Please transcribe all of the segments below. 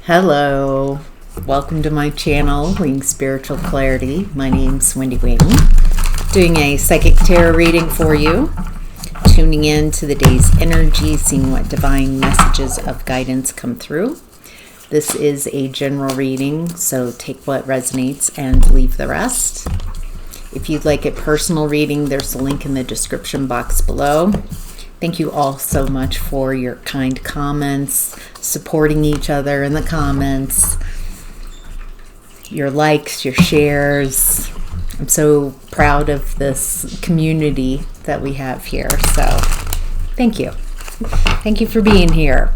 Hello, welcome to my channel, Wing Spiritual Clarity. My name's Wendy Wing, doing a psychic tarot reading for you, tuning in to the day's energy, seeing what divine messages of guidance come through. This is a general reading, so take what resonates and leave the rest. If you'd like a personal reading, there's a link in the description box below. Thank you all so much for your kind comments, supporting each other in the comments, your likes, your shares. I'm so proud of this community that we have here. So thank you. Thank you for being here.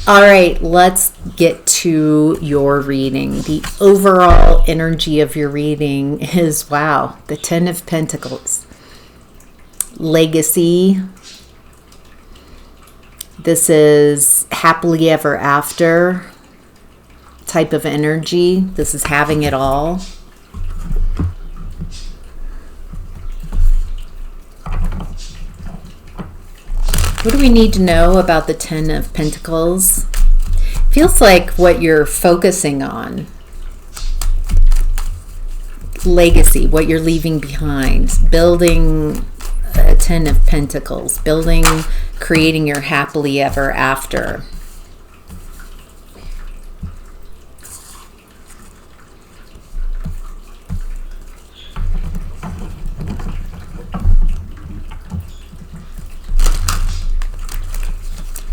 All right, let's get to your reading. The overall energy of your reading is, wow, the Ten of Pentacles. Legacy. This is happily ever after type of energy. This is having it all. What do we need to know about the Ten of Pentacles? Feels like what you're focusing on. Legacy, what you're leaving behind. Building a Ten of Pentacles. Creating your happily ever after.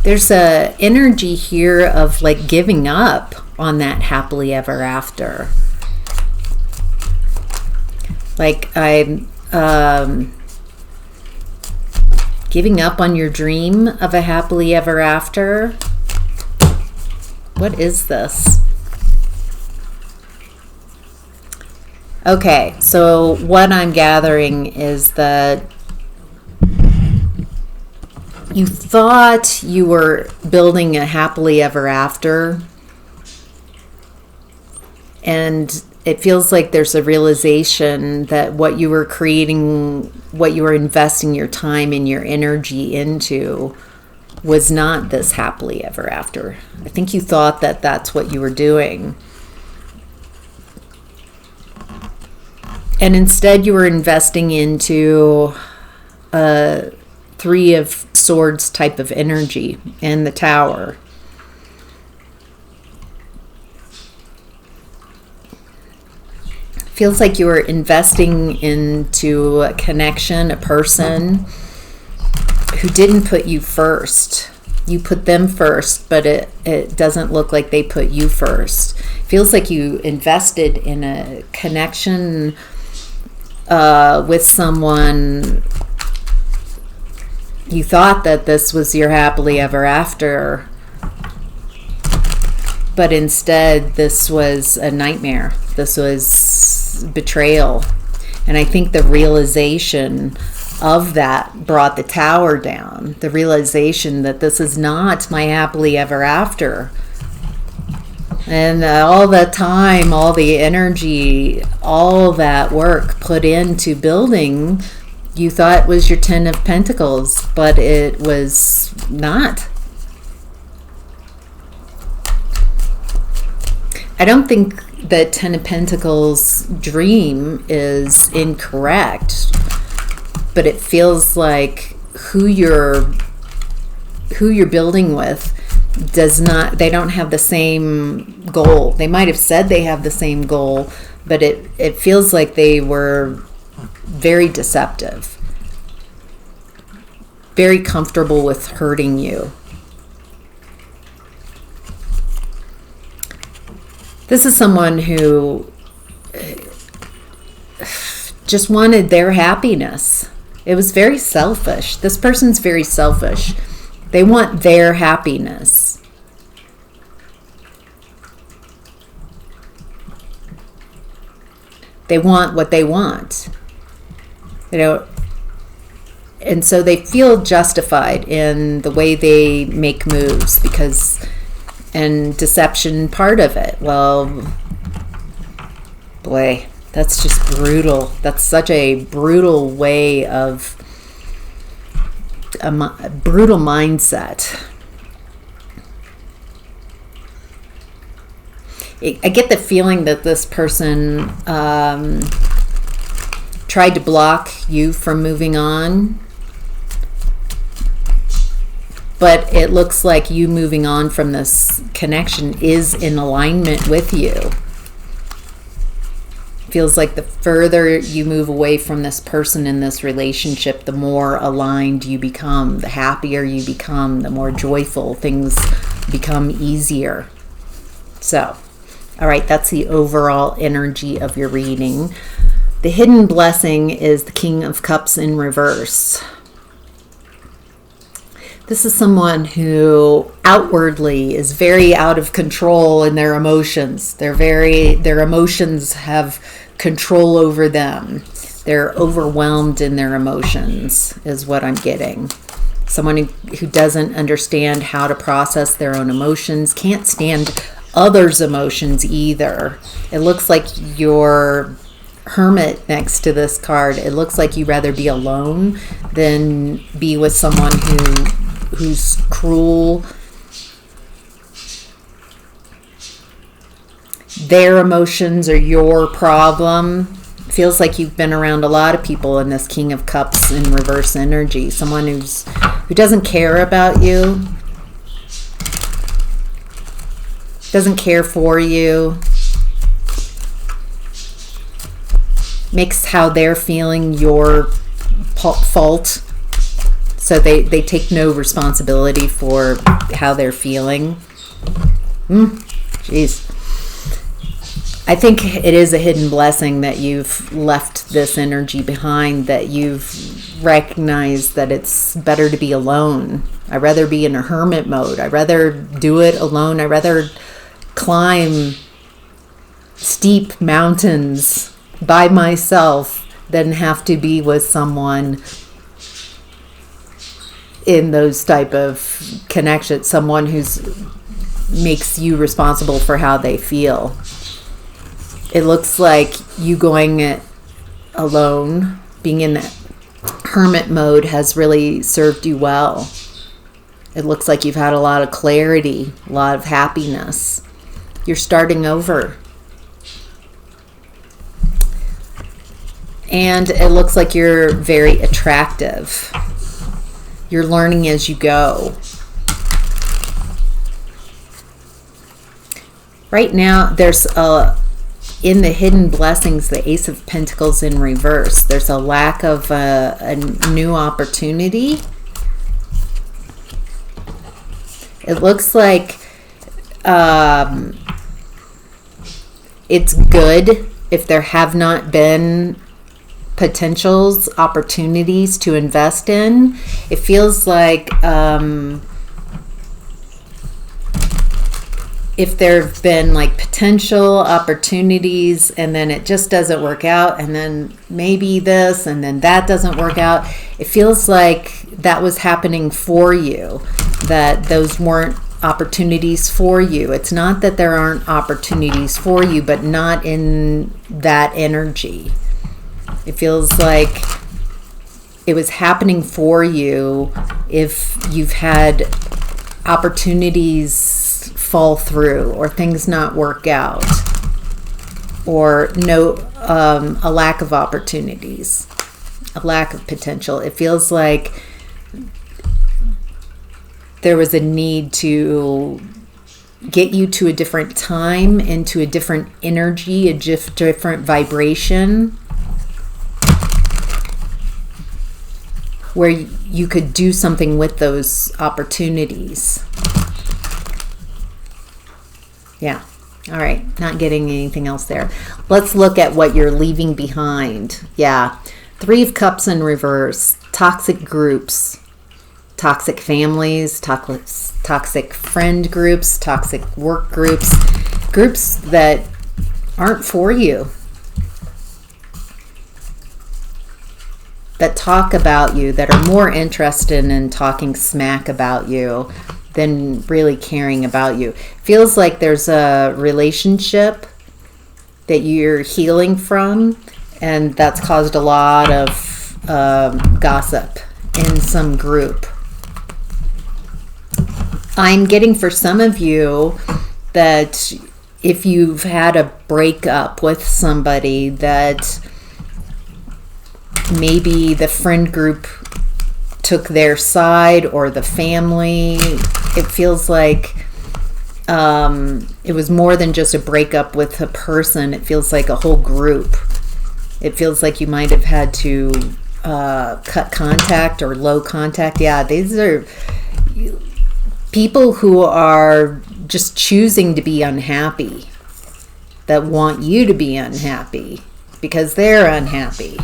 There's a energy here of like giving up on that happily ever after. Like I'm giving up on your dream of a happily ever after. What is this? Okay, so what I'm gathering is that you thought you were building a happily ever after, and it feels like there's a realization that what you were creating, what you were investing your time and your energy into was not this happily ever after. I think you thought that that's what you were doing. And instead you were investing into a Three of Swords type of energy and the Tower. Feels like you were investing into a connection, a person who didn't put you first. You put them first, but it doesn't look like they put you first. Feels like you invested in a connection with someone. You thought that this was your happily ever after, but instead this was a nightmare. This was betrayal. And I think the realization of that brought the Tower down. The realization that this is not my happily ever after. And all the time, all the energy, all that work put into building, you thought it was your Ten of Pentacles, but it was not. I don't think the Ten of Pentacles dream is incorrect, but it feels like who you're building with they don't have the same goal. They might have said they have the same goal, but it feels like they were very deceptive, very comfortable with hurting you. This is someone who just wanted their happiness. It was very selfish. This person's very selfish. They want their happiness. They want what they want. And so they feel justified in the way they make moves and deception part of it. Well, boy, that's just brutal. That's such a brutal way of a brutal mindset. I get the feeling that this person tried to block you from moving on, but it looks like you moving on from this connection is in alignment with you. Feels like the further you move away from this person in this relationship, the more aligned you become, the happier you become, the more joyful things become easier. So, all right, that's the overall energy of your reading. The hidden blessing is the King of Cups in reverse. This is someone who outwardly is very out of control in their emotions. Their emotions have control over them. They're overwhelmed in their emotions, is what I'm getting. Someone who doesn't understand how to process their own emotions, can't stand others' emotions either. It looks like your Hermit next to this card. It looks like you'd rather be alone than be with someone who's cruel. Their emotions are your problem. Feels like you've been around a lot of people in this King of Cups in reverse energy. Someone who doesn't care about you, doesn't care for you, makes how they're feeling your fault. So they take no responsibility for how they're feeling. Jeez. I think it is a hidden blessing that you've left this energy behind, that you've recognized that it's better to be alone. I'd rather be in a hermit mode. I'd rather do it alone. I'd rather climb steep mountains by myself than have to be with someone in those type of connections, someone who's makes you responsible for how they feel. It looks like you going it alone, being in that hermit mode, has really served you well. It looks like you've had a lot of clarity, a lot of happiness. You're starting over. And it looks like you're very attractive. You're learning as you go. Right now, there's in the hidden blessings, the Ace of Pentacles in reverse. There's a lack of a new opportunity. It looks like it's good if there have not been potentials, opportunities to invest in. It feels like if there have been like potential opportunities and then it just doesn't work out, and then maybe this and then that doesn't work out, it feels like that was happening for you, that those weren't opportunities for you. It's not that there aren't opportunities for you, but not in that energy. It feels like it was happening for you if you've had opportunities fall through, or things not work out, or a lack of opportunities, a lack of potential. It feels like there was a need to get you to a different time, into a different energy, a different vibration, where you could do something with those opportunities. Yeah. All right. Not getting anything else there. Let's look at what you're leaving behind. Yeah. 3 of Cups in reverse. Toxic groups. Toxic families. Toxic friend groups. Toxic work groups. Groups that aren't for you. That talk about you. That are more interested in talking smack about you than really caring about you. Feels like there's a relationship that you're healing from, and that's caused a lot of gossip in some group. I'm getting for some of you that if you've had a breakup with somebody that maybe the friend group took their side, or the family, it feels like it was more than just a breakup with a person. It feels like a whole group. It feels like you might have had to cut contact or low contact. Yeah, these are people who are just choosing to be unhappy, that want you to be unhappy because they're unhappy.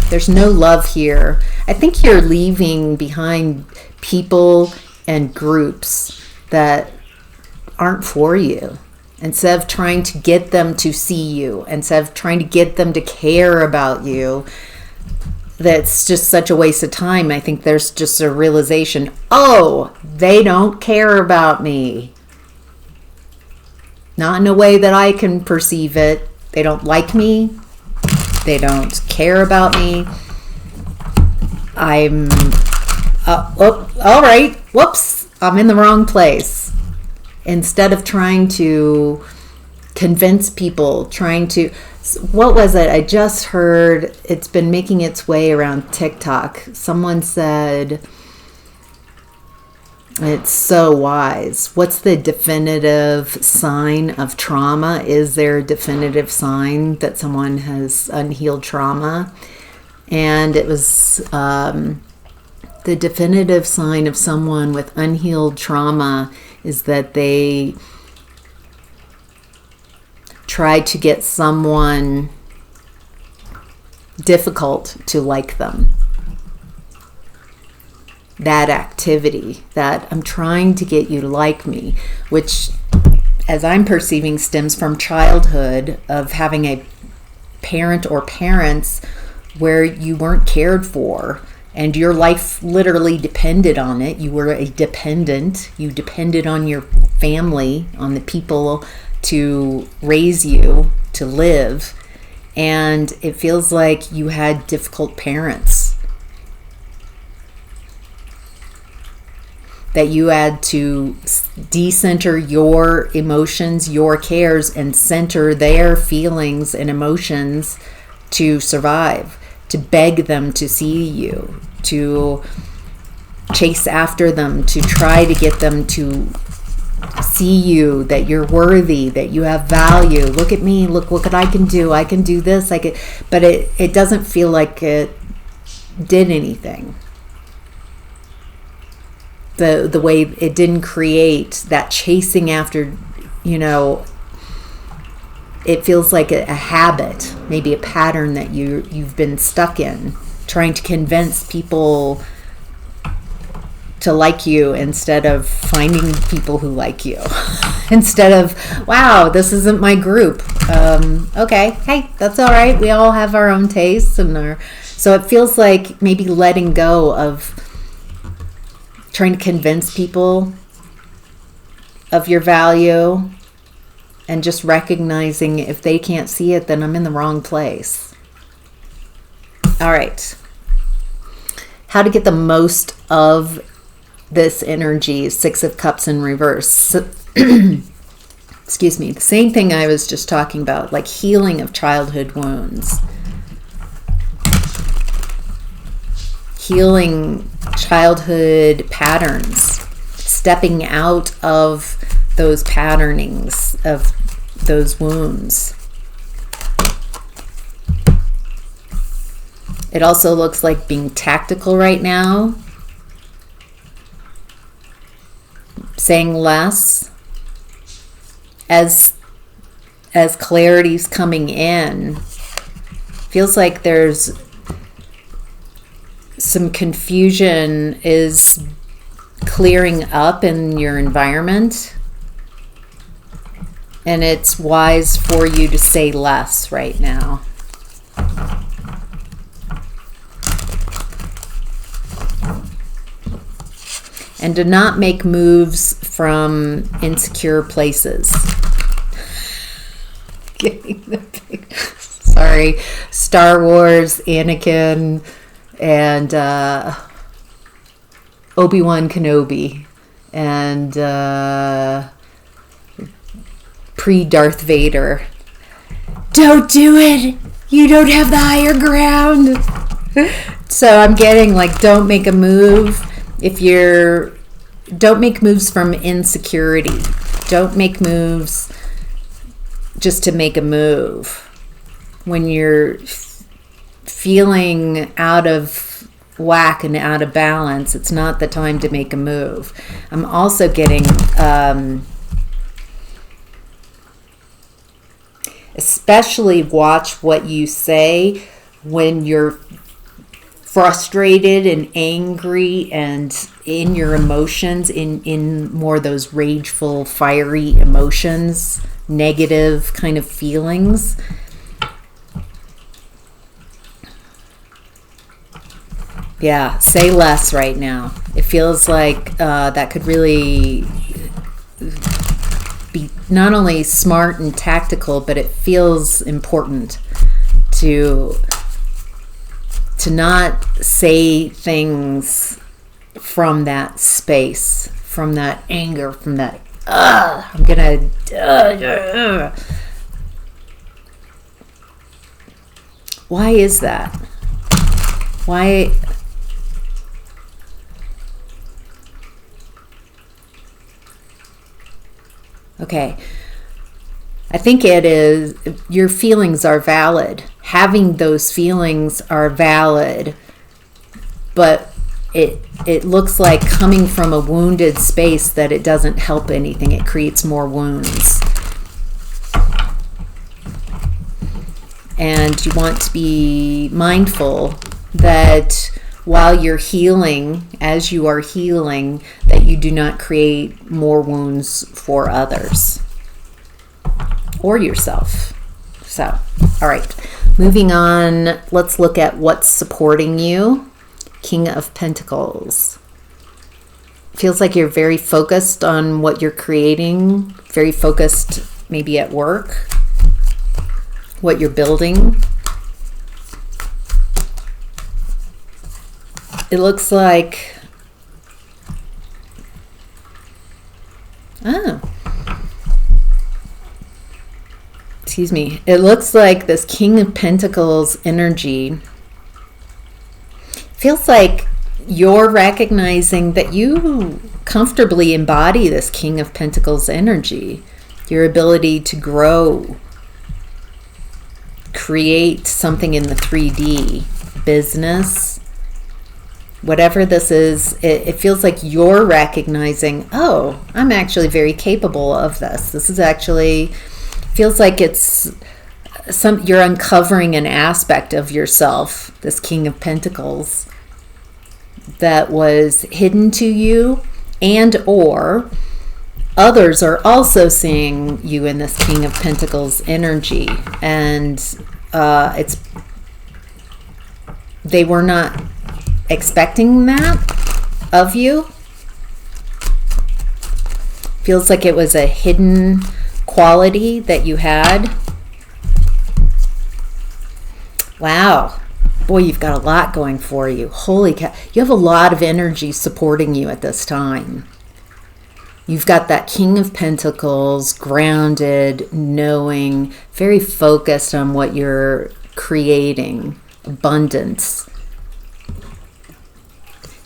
There's no love here. I think you're leaving behind people and groups that aren't for you. Instead of trying to get them to see you, instead of trying to get them to care about you, that's just such a waste of time. I think there's just a realization, oh, they don't care about me. Not in a way that I can perceive it. They don't like me. They don't care about me. I'm, all right, whoops, I'm in the wrong place. Instead of trying to convince people, what was it? I just heard, it's been making its way around TikTok. Someone said, it's so wise. What's the definitive sign of trauma? Is there a definitive sign that someone has unhealed trauma? And it was the definitive sign of someone with unhealed trauma is that they try to get someone difficult to like them. That activity, that I'm trying to get you to like me, which, as I'm perceiving, stems from childhood, of having a parent or parents where you weren't cared for and your life literally depended on it. You were a dependent. You depended on your family, on the people to raise you, to live. And it feels like you had difficult parents, that you had to decenter your emotions, your cares, and center their feelings and emotions to survive, to beg them to see you, to chase after them, to try to get them to see you, that you're worthy, that you have value. Look at me, look what I can do. I can do this. But it doesn't feel like it did anything. The way it didn't create that chasing after, it feels like a habit, maybe a pattern that you've been stuck in, trying to convince people to like you instead of finding people who like you. Instead of, wow, this isn't my group. Okay, hey, that's all right. We all have our own tastes so it feels like maybe letting go of trying to convince people of your value and just recognizing if they can't see it, then I'm in the wrong place. All right. How to get the most of this energy, Six of Cups in reverse. Excuse me. The same thing I was just talking about, like healing of childhood wounds. Healing childhood patterns, stepping out of those patternings, of those wounds. It also looks like being tactical right now, saying less as clarity's coming in. Feels like there's some confusion is clearing up in your environment, and it's wise for you to say less right now. And to not make moves from insecure places. Sorry, Star Wars, Anakin, and Obi-Wan Kenobi, and pre-Darth Vader. Don't do it. You don't have the higher ground. So I'm getting like, don't make a move don't make moves from insecurity. Don't make moves just to make a move. When you're feeling out of whack and out of balance, it's not the time to make a move. I'm also getting especially watch what you say when you're frustrated and angry and in your emotions, in more those rageful, fiery emotions, negative kind of feelings. Yeah, say less right now. It feels like that could really be not only smart and tactical, but it feels important to not say things from that space, from that anger, from that I'm gonna Why is that? Why? Okay, I think it is, your feelings are valid. Having those feelings are valid, but it looks like coming from a wounded space that it doesn't help anything. It creates more wounds. And you want to be mindful that while you're healing, as you are healing, that you do not create more wounds for others or yourself. So, all right, moving on, let's look at what's supporting you. King of Pentacles. Feels like you're very focused on what you're creating, very focused maybe at work, what you're building. It looks like, excuse me. It looks like this King of Pentacles energy feels like you're recognizing that you comfortably embody this King of Pentacles energy, your ability to grow, create something in the 3D, business, whatever this is. It feels like you're recognizing, oh, I'm actually very capable of this. This is actually, feels like it's you're uncovering an aspect of yourself, this King of Pentacles, that was hidden to you, and or others are also seeing you in this King of Pentacles energy, and they were not expecting that of you. Feels like it was a hidden quality that you had. Wow. Boy, you've got a lot going for you. Holy cow. You have a lot of energy supporting you at this time. You've got that King of Pentacles, grounded, knowing, very focused on what you're creating, abundance.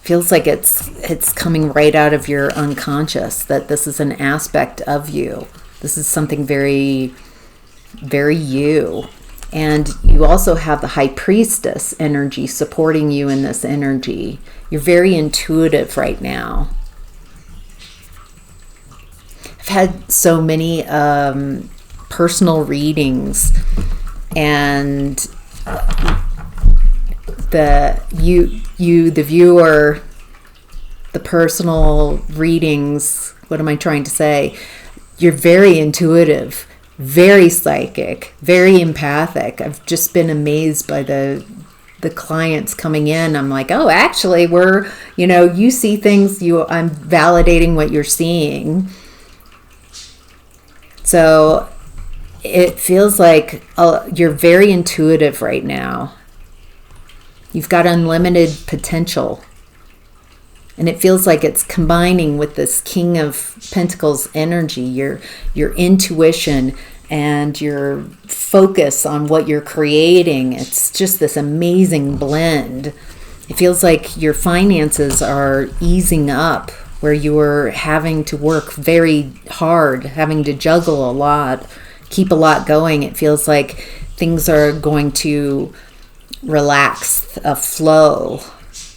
Feels like it's coming right out of your unconscious, that this is an aspect of you. This is something very, very you. And you also have the High Priestess energy supporting you in this energy. You're very intuitive right now. I've had so many personal readings, and the viewer, the personal readings, what am I trying to say? You're very intuitive, very psychic, very empathic. I've just been amazed by the clients coming in. I'm like, oh, actually, you see things, I'm validating what you're seeing. So it feels like you're very intuitive right now. You've got unlimited potential. And it feels like it's combining with this King of Pentacles energy, your intuition and your focus on what you're creating. It's just this amazing blend. It feels like your finances are easing up, where you were having to work very hard, having to juggle a lot, keep a lot going. It feels like things are going to relax, a flow.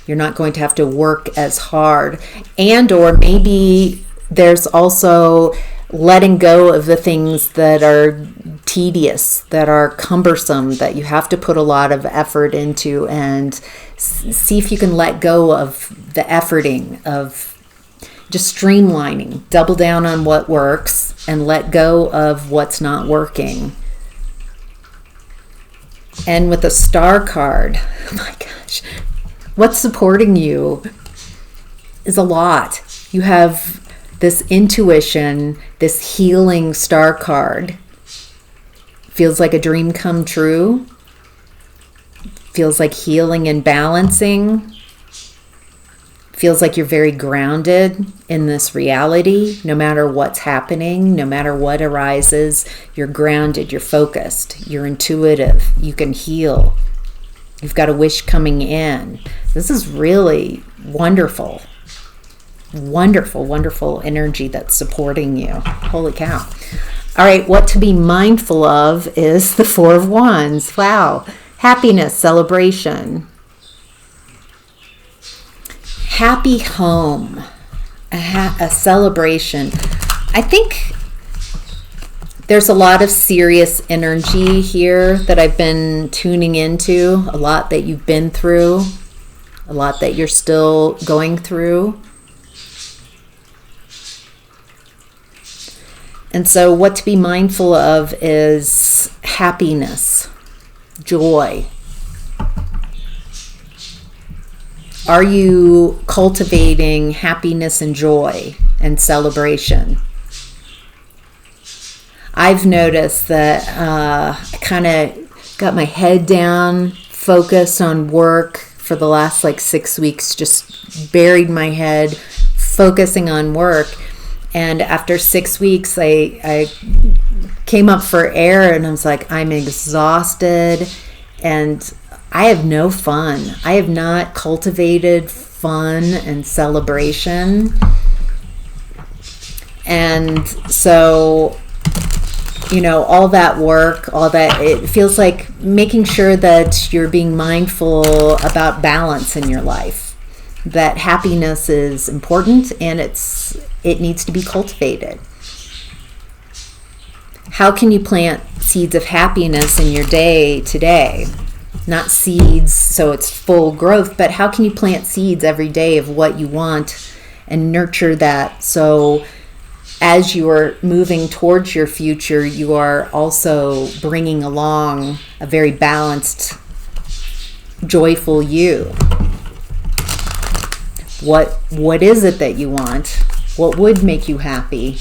You're not going to have to work as hard. And or maybe there's also letting go of the things that are tedious, that are cumbersome, that you have to put a lot of effort into, and see if you can let go of the efforting, of just streamlining, double down on what works and let go of what's not working. And with the Star card, oh my gosh, what's supporting you is a lot. You have this intuition, this healing Star card. Feels like a dream come true. Feels like healing and balancing. Feels like you're very grounded in this reality. No matter what's happening, no matter what arises, you're grounded, you're focused, you're intuitive, you can heal. You've got a wish coming in. This is really wonderful. Wonderful, wonderful energy that's supporting you. Holy cow. All right, what to be mindful of is the Four of Wands. Wow. Happiness, celebration. Happy home, a celebration. I think there's a lot of serious energy here that I've been tuning into, a lot that you've been through, a lot that you're still going through. And so what to be mindful of is happiness, joy. Are you cultivating happiness and joy and celebration? I've noticed that I kind of got my head down, focused on work for the last 6 weeks, just buried my head, focusing on work. And after 6 weeks, I came up for air and I was like, I'm exhausted and I have no fun. I have not cultivated fun and celebration. And so, all that work, all that, it feels like making sure that you're being mindful about balance in your life. That happiness is important and it needs to be cultivated. How can you plant seeds of happiness in your day today? Not seeds so it's full growth, but how can you plant seeds every day of what you want and nurture that, so as you are moving towards your future, you are also bringing along a very balanced, joyful you. What is it that you want? What would make you happy?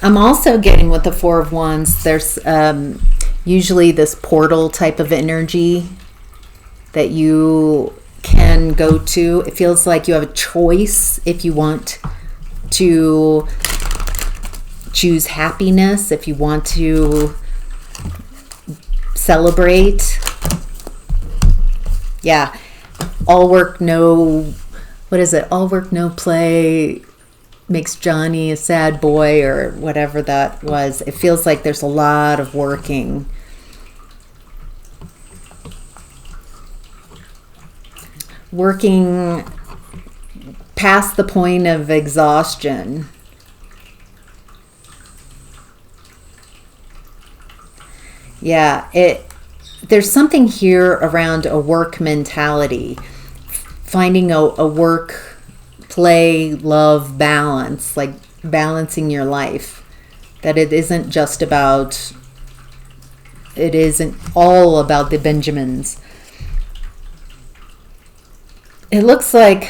I'm also getting with the Four of Wands, there's usually this portal type of energy that you can go to. It feels like you have a choice if you want to choose happiness, if you want to celebrate. Yeah, all work, no play makes Johnny a sad boy, or whatever that was. It feels like there's a lot of working. Working past the point of exhaustion. Yeah, there's something here around a work mentality. Finding a work play, love, balance, like balancing your life. That it isn't all about the Benjamins. It looks like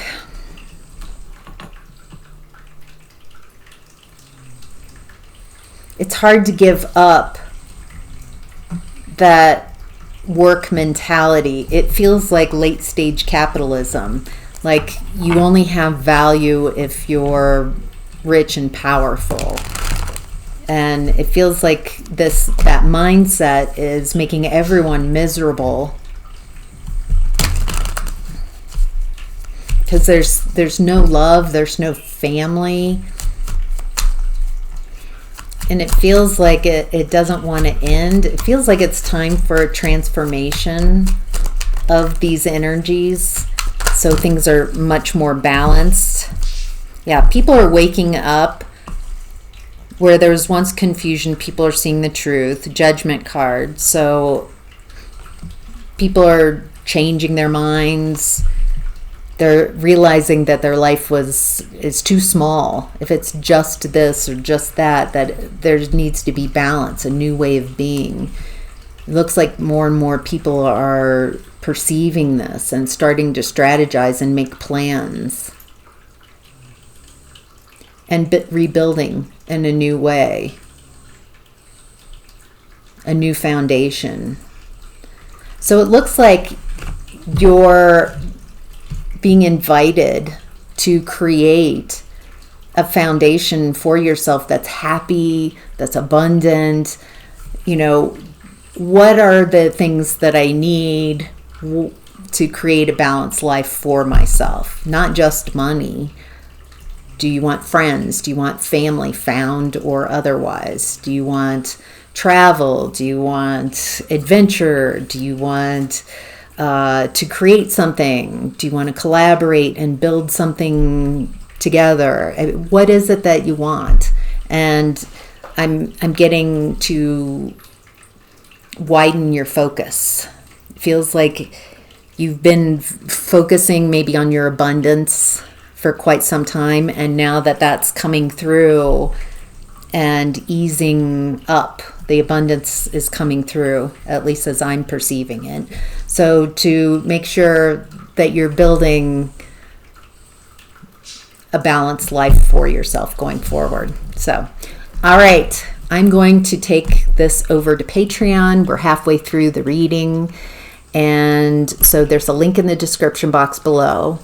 it's hard to give up that work mentality. It feels like late stage capitalism. Like you only have value if you're rich and powerful. And it feels like that mindset is making everyone miserable. Because there's no love, there's no family. And it feels like it doesn't want to end. It feels like it's time for a transformation of these energies, so things are much more balanced. Yeah, people are waking up. Where there was once confusion, people are seeing the truth. Judgment card. So people are changing their minds. They're realizing that their life is too small. If it's just this or just that there needs to be balance, a new way of being. It looks like more and more people are perceiving this and starting to strategize and make plans. And rebuilding in a new way. A new foundation. So it looks like you're being invited to create a foundation for yourself that's happy, that's abundant. You know, what are the things that I need to create a balanced life for myself? Not just money. Do you want friends? Do you want family, found or otherwise? Do you want travel? Do you want adventure? Do you want to create something? Do you want to collaborate and build something together? What is it that you want? And I'm getting to widen your focus. It feels like you've been focusing maybe on your abundance for quite some time, and now that's coming through and easing up, the abundance is coming through, at least as I'm perceiving it. So to make sure that you're building a balanced life for yourself going forward. So, all right, I'm going to take this over to Patreon. We're halfway through the reading, and so there's a link in the description box below.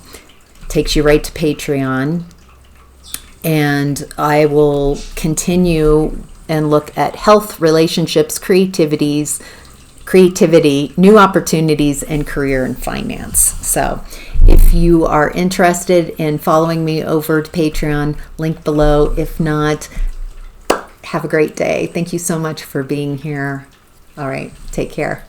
Takes you right to Patreon, and I will continue and look at health, relationships, creativity, new opportunities, and career and finance. So if you are interested in following me over to Patreon, link below. If not, have a great day. Thank you so much for being here. All right, take care.